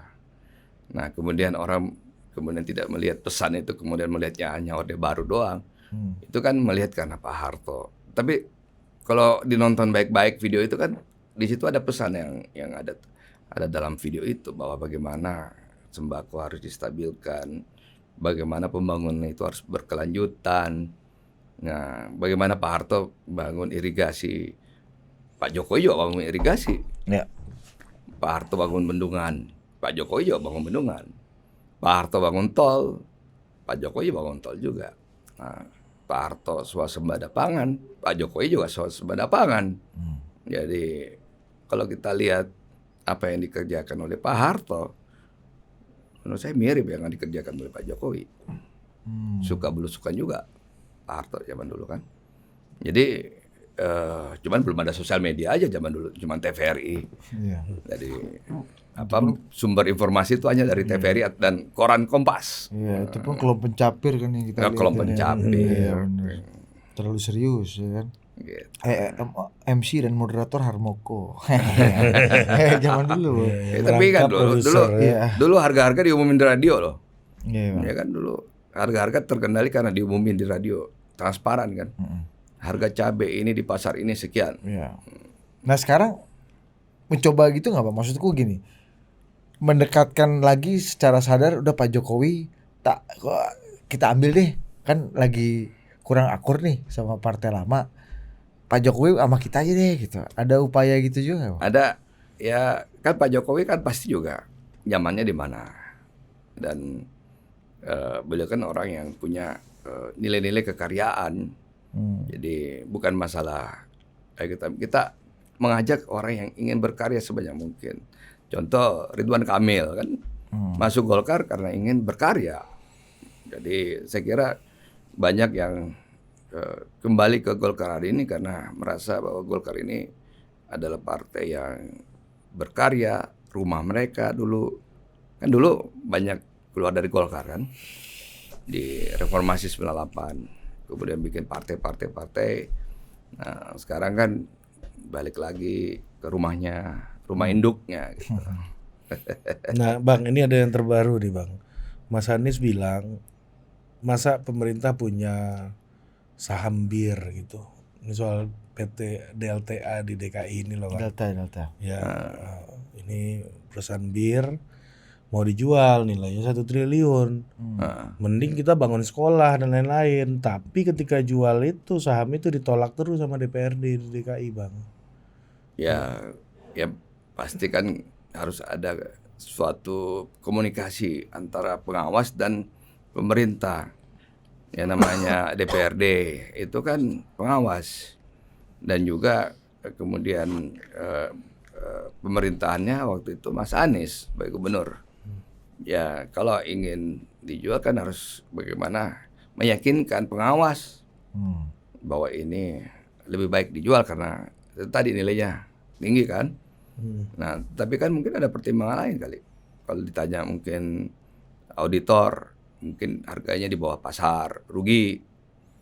Nah, kemudian orang kemudian tidak melihat pesan itu, kemudian melihatnya hanya Orde Baru doang. Itu kan melihat karena Pak Harto. Tapi kalau dinonton baik-baik video itu kan di situ ada pesan yang ada dalam video itu, bahwa bagaimana sembako harus distabilkan, bagaimana pembangunan itu harus berkelanjutan. Nah, bagaimana Pak Harto bangun irigasi, Pak Jokowi juga bangun irigasi. Ya. Pak Harto bangun bendungan, Pak Jokowi juga bangun bendungan. Pak Harto bangun tol, Pak Jokowi bangun tol juga. Nah, Pak Harto swasembada pangan, Pak Jokowi juga swasembada pangan. Jadi kalau kita lihat apa yang dikerjakan oleh Pak Harto, menurut saya mirip yang dikerjakan oleh Pak Jokowi. Suka belusukan juga Pak Harto zaman dulu kan. Jadi cuman belum ada sosial media aja zaman dulu, cuman TVRI. Iya. Jadi sumber informasi itu hanya dari TVRI dan koran Kompas. Iya, itu pun kalau pencapir kan yang kita lihat. Kalau pencapir. Iya, bener. Terlalu serius ya kan. Gitu. MC dan moderator Harmoko. Zaman dulu. Tapi kan dulu harga-harga diumumin di radio loh. Iya. Ya kan dulu harga-harga terkendali karena diumumin di radio, transparan kan. Harga cabai ini di pasar ini sekian. Iya. Nah sekarang mencoba gitu nggak Pak? Maksudku gini, mendekatkan lagi secara sadar, udah Pak Jokowi kita ambil deh, kan lagi kurang akur nih sama partai lama. Pak Jokowi sama kita aja deh gitu. Ada upaya gitu juga Pak? Ada, ya kan Pak Jokowi kan pasti juga nyamannya di mana. Dan beliau kan orang yang punya nilai-nilai kekaryaan. Jadi bukan masalah kita mengajak orang yang ingin berkarya sebanyak mungkin. Contoh Ridwan Kamil kan masuk Golkar karena ingin berkarya. Jadi saya kira banyak yang kembali ke Golkar hari ini karena merasa bahwa Golkar ini adalah partai yang berkarya. Rumah mereka dulu kan banyak keluar dari Golkar kan, di reformasi 98. Kemudian bikin partai. Nah, sekarang kan balik lagi ke rumah induknya gitu. Nah, Bang, ini ada yang terbaru nih, Bang. Mas Anies bilang, masa pemerintah punya saham bir gitu. Ini soal PT DLTA di DKI ini loh, Bang. Delta. Ya, ini perusahaan bir mau dijual nilainya 1 triliun. Mending kita bangun sekolah dan lain-lain. Tapi ketika jual itu saham itu ditolak terus sama DPRD di DKI, Bang. Ya pasti kan harus ada suatu komunikasi antara pengawas dan pemerintah. Ya namanya DPRD itu kan pengawas, dan juga kemudian pemerintahannya waktu itu Mas Anies sebagai gubernur. Ya kalau ingin dijual kan harus bagaimana meyakinkan pengawas bahwa ini lebih baik dijual karena tadi nilainya tinggi kan. Nah tapi kan mungkin ada pertimbangan lain kali. Kalau ditanya mungkin auditor, mungkin harganya di bawah pasar, rugi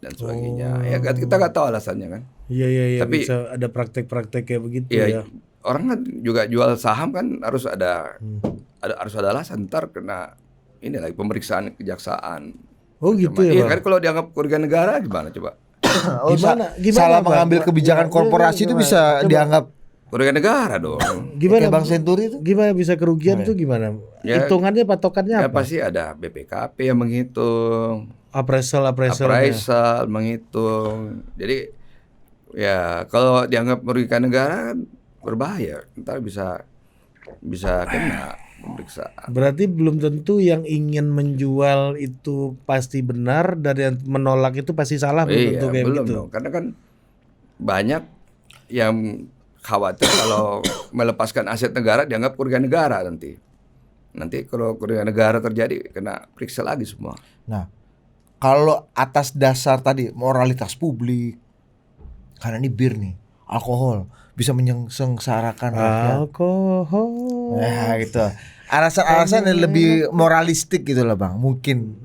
dan sebagainya. Ya kita nggak tahu alasannya kan. Iya. Tapi bisa ada praktek-praktek kayak begitu ya. Orang kan juga jual saham kan harus ada alasan, ntar kena ini lagi pemeriksaan kejaksaan. Oh gitu ya. Iya kan kalau dianggap kerugian negara gimana coba? Gimana salah Bang? mengambil kebijakan korporasi itu bisa dianggap Kerugian negara dong. Gimana Bang Senturi itu? Gimana bisa kerugian tuh gimana? Ya, Hitungannya patokannya ya apa? pasti ada BPKP yang menghitung, Appraisal menghitung. Jadi ya kalau dianggap merugikan negara kan berbahaya, ntar bisa kena pemeriksaan. Berarti belum tentu yang ingin menjual itu pasti benar dan yang menolak itu pasti salah, belum tentu kayak belum begitu. dong. Karena kan banyak yang khawatir kalau melepaskan aset negara dianggap kerugian negara nanti. Nanti kalau kerugian negara terjadi kena periksa lagi semua. Nah, kalau atas dasar tadi moralitas publik, karena ini bir nih, alkohol bisa menyengsarakan rakyat. Alkohol. Ya gitu. Alasan-alasan yang lebih moralistik gitu lah Bang. Mungkin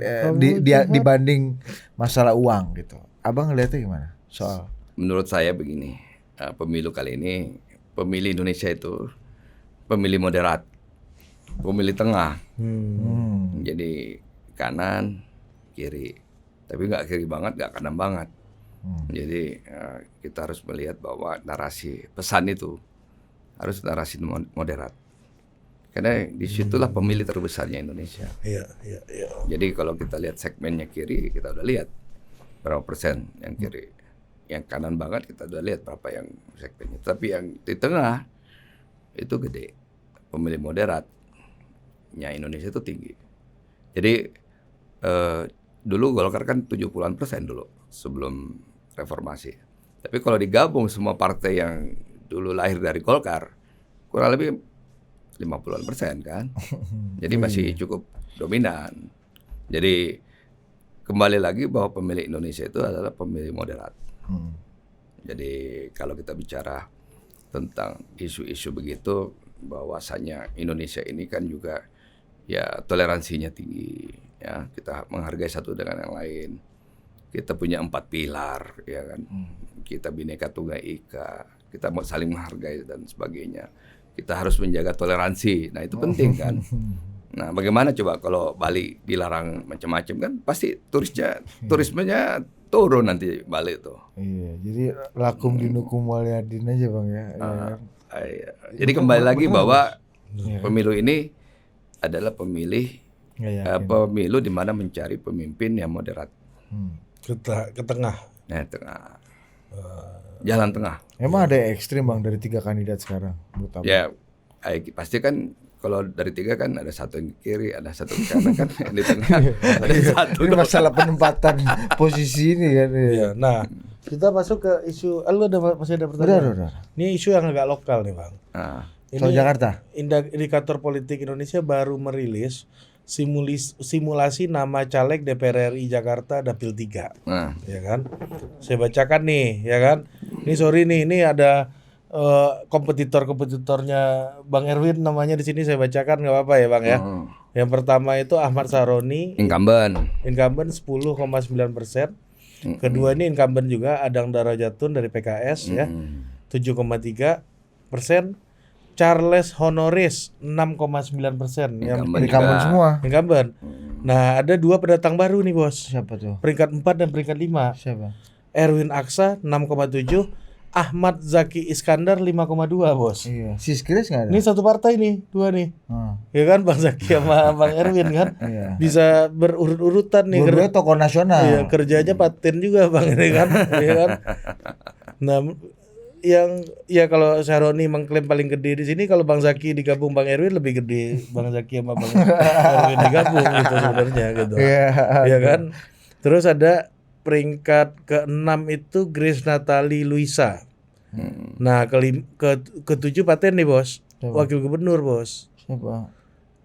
dibanding masalah uang gitu. Abang ngeliatnya gimana soal? Menurut saya begini, pemilu kali ini, pemilih Indonesia itu pemilih moderat, pemilih tengah. Jadi kanan, kiri, tapi nggak kiri banget, nggak kanan banget. Jadi kita harus melihat bahwa narasi pesan itu harus narasi moderat. Karena disitulah pemilih terbesarnya Indonesia. Iya. Jadi kalau kita lihat segmennya kiri, kita udah lihat berapa persen yang kiri. Yang kanan banget kita udah lihat berapa yang segmennya. Tapi yang di tengah itu gede. Pemilih moderatnya Indonesia itu tinggi. Jadi dulu Golkar kan 70-an% dulu sebelum reformasi. Tapi kalau digabung semua partai yang dulu lahir dari Golkar, kurang lebih 50-an% kan. Jadi masih cukup dominan. Jadi kembali lagi bahwa pemilih Indonesia itu adalah pemilih moderat. Jadi kalau kita bicara tentang isu-isu begitu, bahwasanya Indonesia ini kan juga ya toleransinya tinggi, ya kita menghargai satu dengan yang lain. Kita punya 4 pilar, ya kan. Kita Bhinneka Tunggal Ika, kita mau saling menghargai dan sebagainya. Kita harus menjaga toleransi. Nah, itu penting kan. Nah, bagaimana coba kalau Bali dilarang macam-macam kan pasti turismenya turun nanti Bali itu. Iya, jadi lakum dinukum waliyadin aja Bang ya. Iya. Jadi kembali lagi bahwa pemilu ini adalah pemilu di mana mencari pemimpin yang moderat. Ke tengah. Nah, tengah. Jalan tengah. Emang ada yang ekstrim Bang dari 3 kandidat sekarang? Ya, pasti kan kalau dari 3 kan ada satu yang kiri, ada satu yang kanan kan di tengah ada satu. Ini masalah penempatan posisi ini kan. Iya. Nah, kita masuk ke isu. Lu masih ada pertanyaan? Udah. Ini isu yang agak lokal nih Bang. Soal Jakarta. Indikator Politik Indonesia baru merilis simulasi nama caleg DPR RI Jakarta Dapil 3. Ya kan? Saya bacakan nih, ya kan? Ini sorry nih, ini ada kompetitornya Bang Erwin namanya di sini, saya bacakan nggak apa-apa ya Bang ya. Yang pertama itu Ahmad Saroni, incumbent 10,9%. Kedua ini incumbent juga Adang Darajatun dari PKS ya, 7,3%. Charles Honoris 6,9%. Incumbent semua. Incumbent. Nah, ada 2 pendatang baru nih, Bos. Siapa tuh? Peringkat 4 dan peringkat 5. Siapa? Erwin Aksa 6,7, Ahmad Zaki Iskandar 5,2, Bos. Iya. Siskris enggak ada? Ini satu partai nih, 2 nih. Ya kan Bang Zaki sama Bang Erwin kan? Iya. Bisa berurut-urutan nih. Dua-duanya tokoh nasional. Iya, kerjanya paten juga Bang ini kan. Iya kan? Nah, yang ya kalau Saroni mengklaim paling gede di sini, kalau Bang Zaki digabung Bang Erwin lebih gede Bang Zaki sama Bang Erwin digabung gitu sebenarnya gitu. Iya kan? Terus ada peringkat ke-6 itu Grace Natali Luisa. Nah, ke-7 paten nih, Bos. Wakil Gubernur, Bos. Siapa?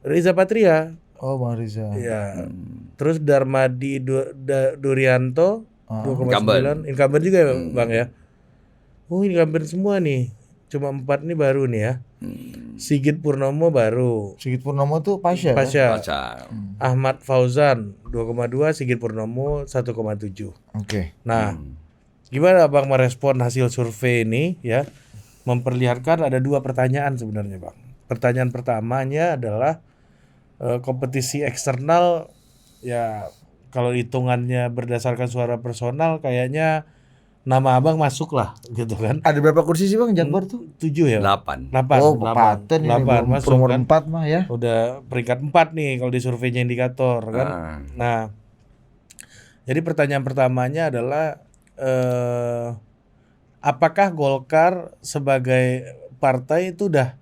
Riza Patria. Oh, Bang Riza. Iya. Terus Darmadi Durianto 2,9. Incumbent juga ya, Bang ya. Oh, incumbent semua nih. Cuma 4 nih baru nih ya. Sigit Purnomo baru. Sigit Purnomo tuh Pasha. Pasha. Ahmad Fauzan 2,2, Sigit Purnomo 1,7. Oke. Nah, gimana Bang merespon hasil survei ini ya? Memperlihatkan ada 2 pertanyaan sebenarnya, Bang. Pertanyaan pertamanya adalah kompetisi eksternal ya, kalau hitungannya berdasarkan suara personal kayaknya nama Abang masuk lah gitu kan. Ada berapa kursi sih Bang Jakbar tuh? 7 ya? 8. Oh, paten ini 8 masuk nomor kan. 4 mah ya. Udah peringkat 4 nih kalau di surveinya indikator kan. Nah, jadi pertanyaan pertamanya adalah apakah Golkar sebagai partai itu udah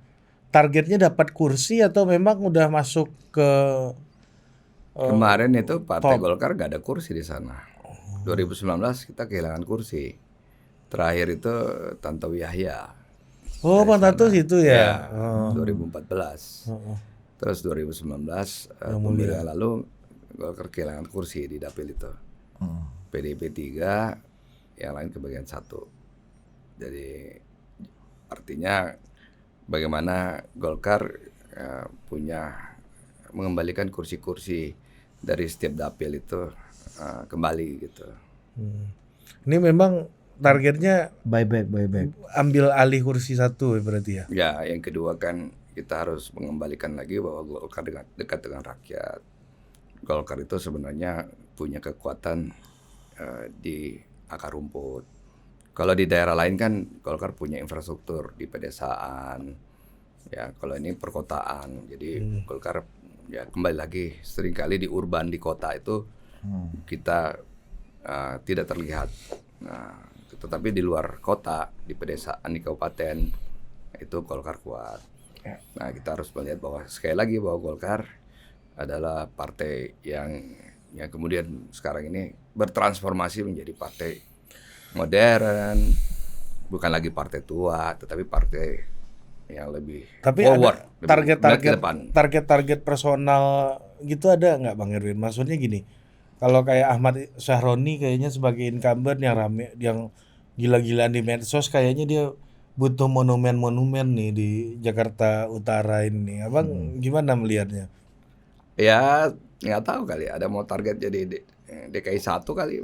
targetnya dapat kursi atau memang udah masuk ke kemarin itu Partai Golkar gak ada kursi di sana. 2019 kita kehilangan kursi. Terakhir itu Tantowi Yahya. Oh, Bang Tanto situ ya. 2014. Terus 2019 pemilihan lalu Golkar kehilangan kursi di dapil itu. PDIP 3, yang lain kebagian 1. Jadi artinya bagaimana Golkar punya mengembalikan kursi-kursi dari setiap dapil itu kembali gitu. Ini memang targetnya Buyback. ambil alih kursi 1 berarti ya. Ya, yang kedua kan kita harus mengembalikan lagi bahwa Golkar dekat dengan rakyat. Golkar itu sebenarnya punya kekuatan di akar rumput. Kalau di daerah lain kan Golkar punya infrastruktur di pedesaan. Ya, kalau ini perkotaan. Jadi Golkar ya kembali lagi seringkali di urban, di kota itu kita tidak terlihat. Nah, tetapi di luar kota, di pedesaan, di kabupaten itu Golkar kuat. Nah, kita harus melihat bahwa sekali lagi bahwa Golkar adalah partai yang kemudian sekarang ini bertransformasi menjadi partai modern, bukan lagi partai tua, tetapi partai yang lebih Tapi forward, ada lebih ke depan. target personal gitu ada nggak Bang Erwin? Maksudnya gini, kalau kayak Ahmad Syahroni kayaknya sebagai incumbent yang rame, yang gila-gilaan di medsos, kayaknya dia butuh monumen-monumen nih di Jakarta Utara ini. Abang gimana melihatnya? Ya nggak tahu kali, ada mau target jadi DKI 1 kali.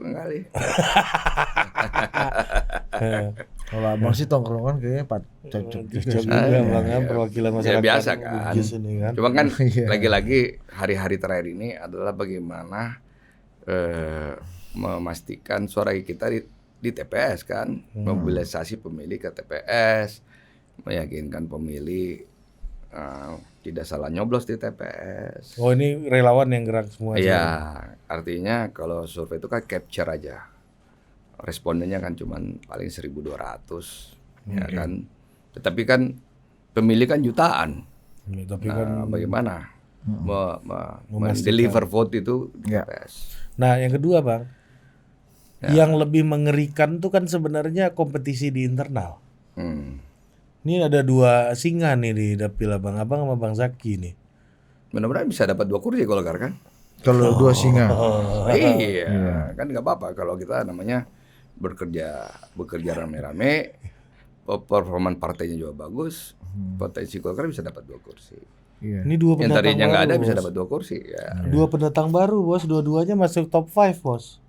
Kalau abang sih tongkrongan kayaknya cocok juga Bang, kan perwakilan masyarakat. Ya biasa kan. Bugis ini kan. Cuma kan Iya. lagi-lagi hari-hari terakhir ini adalah bagaimana memastikan suara kita di TPS kan, mobilisasi pemilih ke TPS, meyakinkan pemilih tidak salah nyoblos di TPS. Oh, ini relawan yang gerak semua. Iya, artinya kalau survei itu kan capture aja. Respondennya kan cuman paling 1.200, ya kan. Tetapi kan pemilih kan jutaan. Tapi Nah, kan bagaimana deliver vote itu di Ya. TPS. nah, yang kedua Bang, yang lebih mengerikan tuh kan sebenarnya kompetisi di internal. Ini ada 2 singa nih di dapil Abang sama Bang Zaki nih. Mudah-mudahan bisa dapat 2 kursi Golkar kan. Kalau 2 singa. Iya, kan nggak apa-apa kalau kita namanya bekerja rame-rame, performan partainya juga bagus, potensi Golkar bisa dapat 2 kursi. Iya. Ini 2 Yang pendatang tadinya nggak baru. ada bisa Bos. dapat 2 kursi. Ya. 2 pendatang baru, Bos. Dua-duanya masuk top 5, Bos.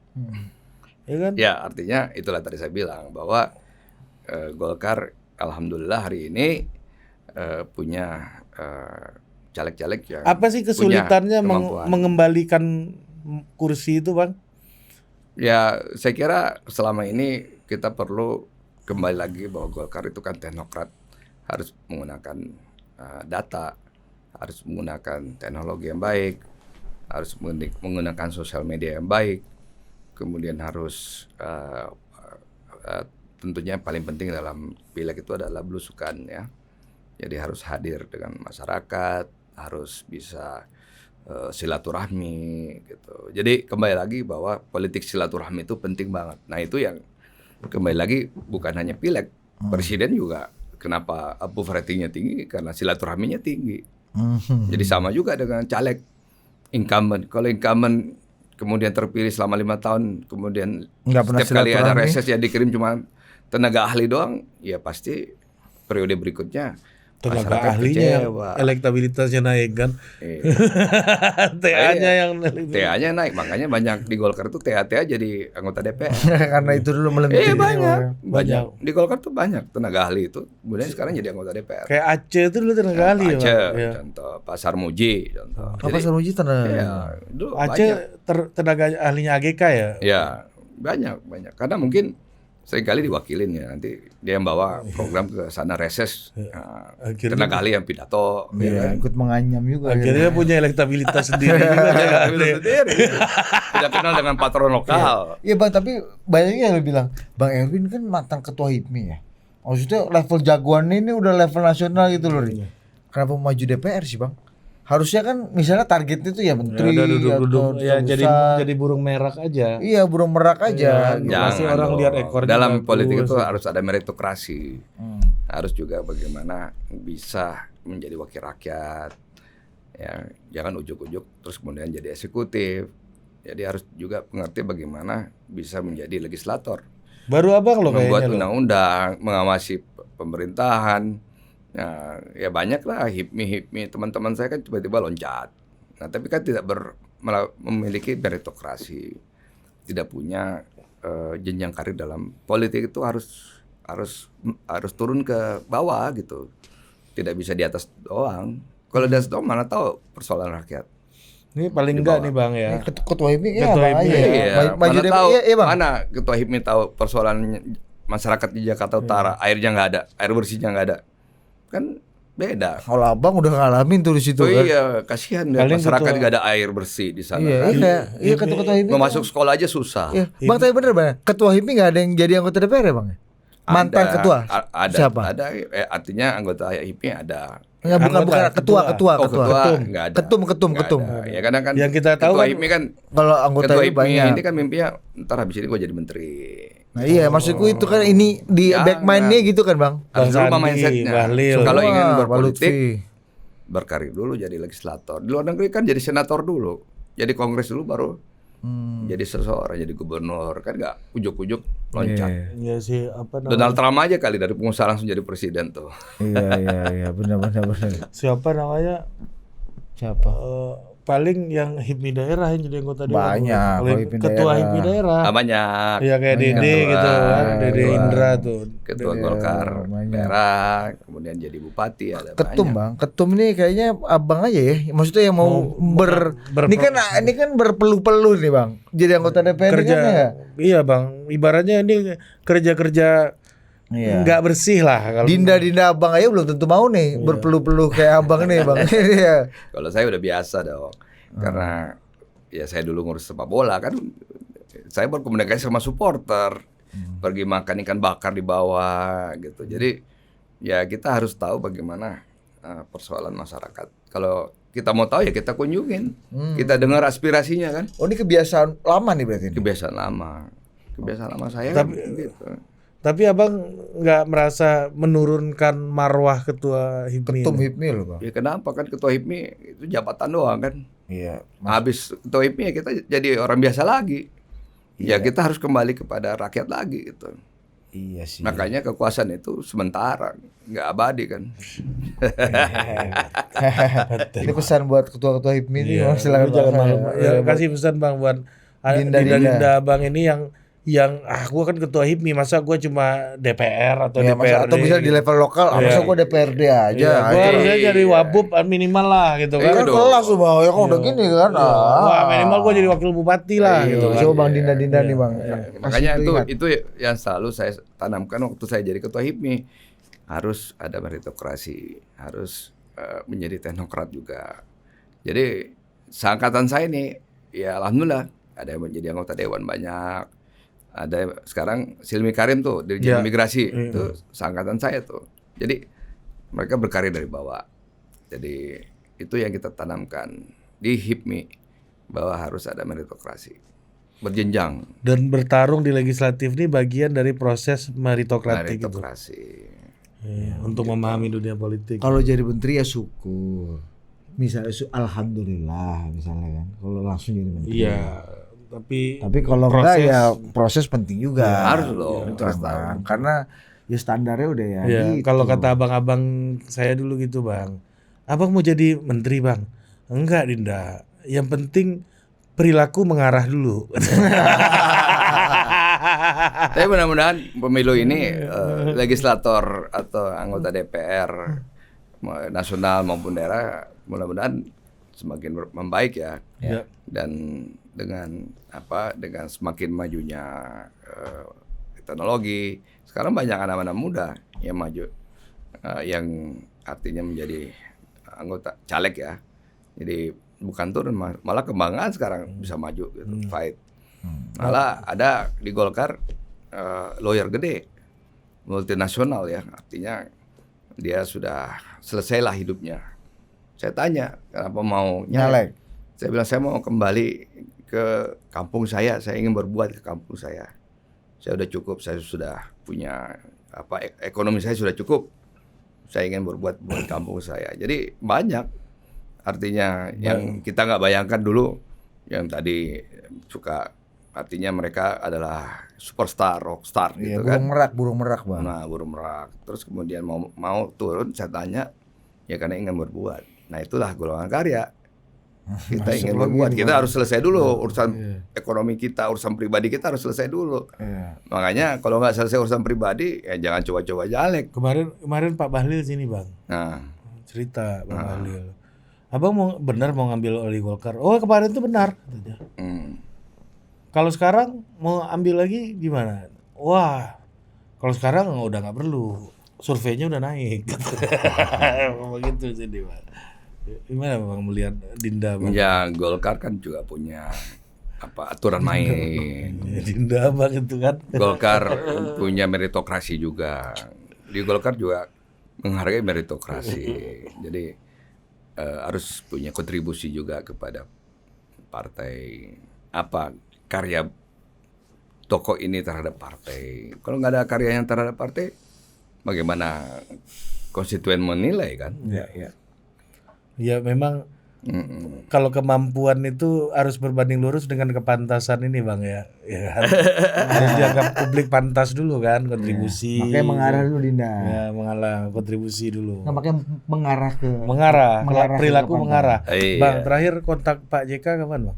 Ya kan? Ya, artinya itulah tadi saya bilang bahwa Golkar alhamdulillah hari ini punya caleg-caleg yang Apa sih kesulitannya punya kemampuan. mengembalikan kursi itu, Bang? Ya, saya kira selama ini kita perlu kembali lagi bahwa Golkar itu kan teknokrat, harus menggunakan data, harus menggunakan teknologi yang baik, harus menggunakan sosial media yang baik, kemudian harus tentunya yang paling penting dalam pileg itu adalah belusukan ya. Jadi harus hadir dengan masyarakat, harus bisa silaturahmi gitu. Jadi kembali lagi bahwa politik silaturahmi itu penting banget. Nah itu yang kembali lagi bukan hanya pileg, presiden juga kenapa approval ratingnya tinggi karena silaturahminya tinggi. Jadi sama juga dengan caleg incumbent. Kalau incumbent kemudian terpilih selama 5 tahun, kemudian Nggak pernah setiap kali ada silaturahmi. reses ya dikirim cuma tenaga ahli doang, ya pasti periode berikutnya Tenaga masyarakat ahlinya yang kecewa. elektabilitasnya naik kan. Iya. TA-nya yang TA-nya naik, makanya banyak di Golkar tuh TA jadi anggota DPR. Karena itu dulu melebihi. Banyak. Di Golkar tuh banyak tenaga ahli itu, kemudian sekarang jadi anggota DPR. kayak Aceh itu dulu tenaga ahli ya, Aceh, Bang. Ya. contoh Pak Sarmuji, contoh. Apa Saruji tanah? Iya, dulu Aceh banyak. tenaga ahlinya AGK ya. Ya, banyak. Karena mungkin seringkali diwakilin ya, nanti dia yang bawa program ke sana reses, Akhirnya- tenaga ahli yang pidato, ya Iya, kan? ikut menganyam juga. Akhirnya punya elektabilitas sendiri juga tenaga ahli. Sendiri. Tidak kenal dengan patron lokal. Iya bang, tapi banyaknya yang bilang Bang Erwin kan mantan ketua HIPMI ya. Maksudnya level jagoannya ini udah level nasional gitu loh. Ri. Kenapa mau maju DPR sih bang? Harusnya kan misalnya targetnya itu ya menteri Udah duduk-duduk atau ya duta jadi besar. burung merak aja. Iya burung merak aja. Iya, gitu. Pasti orang dong. lihat ekornya Dalam bagus. politik itu harus ada meritokrasi. Hmm. Harus juga bagaimana bisa menjadi wakil rakyat. Ya, jangan ujuk-ujuk terus kemudian jadi eksekutif. Jadi harus juga mengerti bagaimana bisa menjadi legislator. Baru abang loh Membuat kayaknya loh. undang-undang, mengawasi pemerintahan. Nah, ya banyak lah HIPMI teman-teman saya kan tiba-tiba loncat. Nah, tapi kan tidak memiliki meritokrasi, tidak punya jenjang karir dalam politik itu harus turun ke bawah gitu. Tidak bisa di atas doang. Kalau di atas doang mana tahu persoalan rakyat. Ini paling enggak nih Bang ya. Ketua HIPMI ya Ketua Bang. HIPMI, Iya. Iya, Maju mana tahu Bang. mana ketua HIPMI tahu persoalan masyarakat di Jakarta Utara, airnya nggak ada, air bersihnya nggak ada, kan beda. Kalau Abang udah ngalamin tuh di situ Oh kan. iya, kasihan deh Paling masyarakat ketua- nggak ada air bersih di sana. Iya, Kan. iya ketua HIPMI. Mau masuk sekolah aja susah. Iya. Bang tapi bener Bang. Ketua HIPMI nggak ada yang jadi anggota DPR ya Bang? Mantan Ada, ketua. ada, Siapa? Ada, artinya anggota HIPMI ada. Enggak, bukan Anggota, ketua. Oh, ketua nggak ada. Ketum. Nggak ada. Ya kadang kan Yang kita tahu ketua kan- HIPMI kan Kalau anggota ketua ini HIPMI banyak. ini kan mimpinya ntar habis ini gue jadi menteri. Nah iya maksudku itu kan ini di Jangan. back mind-nya gitu kan Bang. Harus Bang berubah Sandi, mindsetnya. Bahlil. Kalau ingin Wah, Pak berpolitik, Lutfi. berkarir dulu jadi legislator. Di luar negeri kan jadi senator dulu, jadi kongres dulu baru jadi seseorang, jadi gubernur, kan nggak ujuk-ujuk loncat. Iya sih apa namanya? Donald Trump aja kali dari pengusaha langsung jadi presiden tuh. Iya benar. Siapa namanya? Siapa? Paling yang HIPMI daerah yang jadi anggota dewan. Banyak, Paling kalau HIPMI ketua daerah. HIPMI daerah. Banyak. Iya kayak Dede Ketua, gitu kan, Dede ketua. Indra tuh. Ketua Iya, Golkar banyak. daerah, kemudian jadi bupati ada Ketum banyak. Bang. Ketum ini kayaknya Abang aja ya. Maksudnya yang mau ini kan berpeluh-peluh nih Bang. Jadi anggota DPR Kerja. kan ya. Iya Bang, ibaratnya ini kerja-kerja Iya. nggak bersih lah kalau. Dinda Abang aja belum tentu mau nih berpeluh-peluh kayak Abang nih Bang. Iya. Kalau saya udah biasa dong, karena ya saya dulu ngurus sepak bola kan, saya berkomunikasi sama supporter, pergi makan ikan bakar di bawah gitu. Jadi ya kita harus tahu bagaimana persoalan masyarakat. Kalau kita mau tahu ya kita kunjungin, kita dengar aspirasinya kan. Oh ini kebiasaan lama nih berarti ini. Kebiasaan lama saya Tapi- kan gitu. Tapi Abang nggak merasa menurunkan marwah ketua HIPMI? Ketum ini? HIPMI loh Bang. Ya kenapa kan ketua HIPMI itu jabatan doang kan. Iya. Habis ketua HIPMI ya kita jadi orang biasa lagi. Ya kita harus kembali kepada rakyat lagi gitu. Iya sih. Makanya kekuasaan itu sementara, nggak abadi kan. Ini pesan buat ketua-ketua HIPMI ini Iya, Bang, silakan lu jangan Bang. malu. Ya, Iya, kasih pesan Bang buat Dinda. Dinda Abang ini yang gua kan ketua HIPMI, masa gua cuma DPR atau Iya, masa- DPRD atau bisa di level lokal, masa gua DPRD aja. Iya, gua Itu. harusnya jadi wabub minimal lah gitu Kan kan. dong. kelas tuh Bang, ya kan udah gini kan. Wah, minimal gua jadi wakil bupati lah Iya, gitu kan. coba Bang Dinda nih Bang. Makanya Kasih ingat. itu yang selalu saya tanamkan waktu saya jadi ketua HIPMI. Harus ada meritokrasi, harus menjadi teknokrat juga. Jadi seangkatan saya nih, ya alhamdulillah ada yang menjadi anggota dewan banyak. Ada sekarang Silmi Karim tuh Dirjen Ya. Imigrasi itu seangkatan saya tuh. Jadi mereka berkarir dari bawah. Jadi itu yang kita tanamkan di HIPMI bahwa harus ada meritokrasi berjenjang. Dan bertarung di legislatif ini bagian dari proses meritokratik itu. Meritokrasi. Iya, untuk memahami dunia politik. Kalau jadi menteri ya syukur. Misalnya alhamdulillah misalnya kan. Kalau langsung jadi menteri. Iya, tapi kalau enggak ya proses penting juga. Ya, harus loh. Itu kan, Bang. Karena ya standarnya udah ya. ya, gitu. kalau kata abang-abang saya dulu gitu Bang, abang mau jadi menteri Bang? Enggak Dinda, yang penting perilaku mengarah dulu. Tapi mudah-mudahan pemilu ini legislator atau anggota DPR nasional maupun daerah mudah-mudahan semakin membaik ya. Ya. Dan dengan semakin majunya teknologi, sekarang banyak anak-anak muda yang maju, yang artinya menjadi anggota caleg ya. Jadi bukan turun, malah kembangan sekarang bisa maju gitu, fight. Malah ada di Golkar lawyer gede, multinasional ya, artinya dia sudah selesailah hidupnya. Saya tanya kenapa mau nyalek. Saya bilang saya mau kembali ke kampung saya ingin berbuat ke kampung saya. Saya udah cukup, saya sudah punya ekonomi saya sudah cukup. Saya ingin berbuat buat kampung saya. Jadi banyak artinya yang kita nggak bayangkan dulu, yang tadi suka artinya mereka adalah superstar, rockstar Iya, gitu kan. burung merak Bang. Nah, burung merak. Terus kemudian mau turun, saya tanya, ya karena ingin berbuat. Nah, itulah golongan karya. Kita ingin membuat, kita harus selesai dulu urusan ekonomi kita, urusan pribadi kita harus selesai dulu. Makanya kalau nggak selesai urusan pribadi, ya jangan coba-coba jalek. Kemarin Pak Bahlil sini bang, cerita Bang Bahlil, abang benar mau ngambil oli Golkar. Oh kemarin itu benar. Kalau sekarang mau ambil lagi gimana? Wah, kalau sekarang udah nggak perlu, surveinya udah naik. Begitu jadi bang. Gimana bang melihat Dinda bang? Ya Golkar kan juga punya aturan main. Dinda bang itu kan. Golkar punya meritokrasi juga. Di Golkar juga menghargai meritokrasi. Jadi harus punya kontribusi juga kepada partai. Apa karya tokoh ini terhadap partai. Kalau nggak ada karyanya terhadap partai, bagaimana konstituen menilai kan? Iya. Ya memang kalau kemampuan itu harus berbanding lurus dengan kepantasan ini bang ya kan? Harus dianggap publik pantas dulu kan kontribusi. Makanya mengarah dulu Dinda. Ya mengarah kontribusi dulu. Nah, makanya mengarah perilaku mengarah. Bang Iya. terakhir kontak Pak JK kapan bang?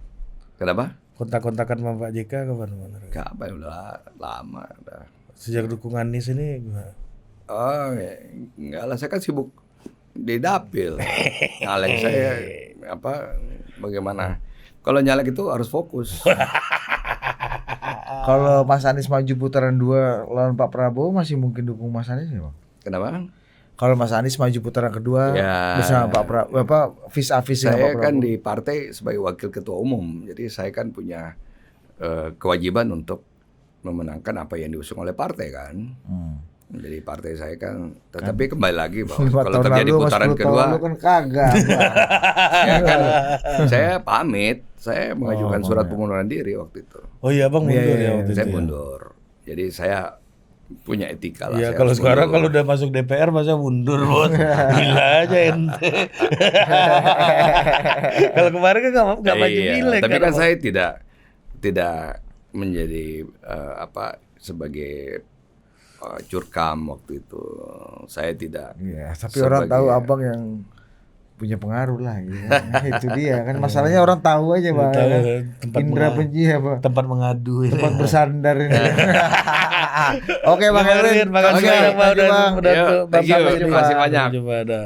Kenapa? Kontak-kontakan sama Pak JK kapan bang? Kapan udah lama udah. Sejak dukungan Anies ini gimana? Oh enggak lah, saya kan sibuk di dapil. Nyalek saya bagaimana? Kalau nyalek itu harus fokus. Kalau Mas Anies maju putaran 2 lawan Pak Prabowo masih mungkin dukung Mas Anies ya, Bang? Kenapa? Kalau Mas Anies maju putaran kedua bersama Pak Prabowo, vis a vis dengan Pak Saya Prabowo. kan di partai sebagai wakil ketua umum, jadi saya kan punya kewajiban untuk memenangkan apa yang diusung oleh partai kan. Jadi partai saya kan, tetapi kembali lagi bahwa kalau terjadi putaran kedua, kan kagak. ya kan, saya pamit, saya mengajukan surat pengunduran diri waktu itu. Oh iya bang mundur ya waktu itu. Saya mundur, jadi saya punya etika lah. Iya saya kalau harus sekarang mundur. kalau udah masuk DPR masa mundur bos, gila aja ente. Kalau kemarin kan nggak maju pilek. Tapi kan saya tidak menjadi sebagai curkam waktu itu. Saya tidak. Iya, tapi orang tahu abang yang punya pengaruh lah gitu. Nah, itu dia kan masalahnya orang tahu aja Bang. Tempat Indra benci apa? Tempat mengadu ini. Tempat bersandar ini. Oke Bang Erwin, makasih banyak Bang. Thank you. Terima kasih banyak. Coba ada.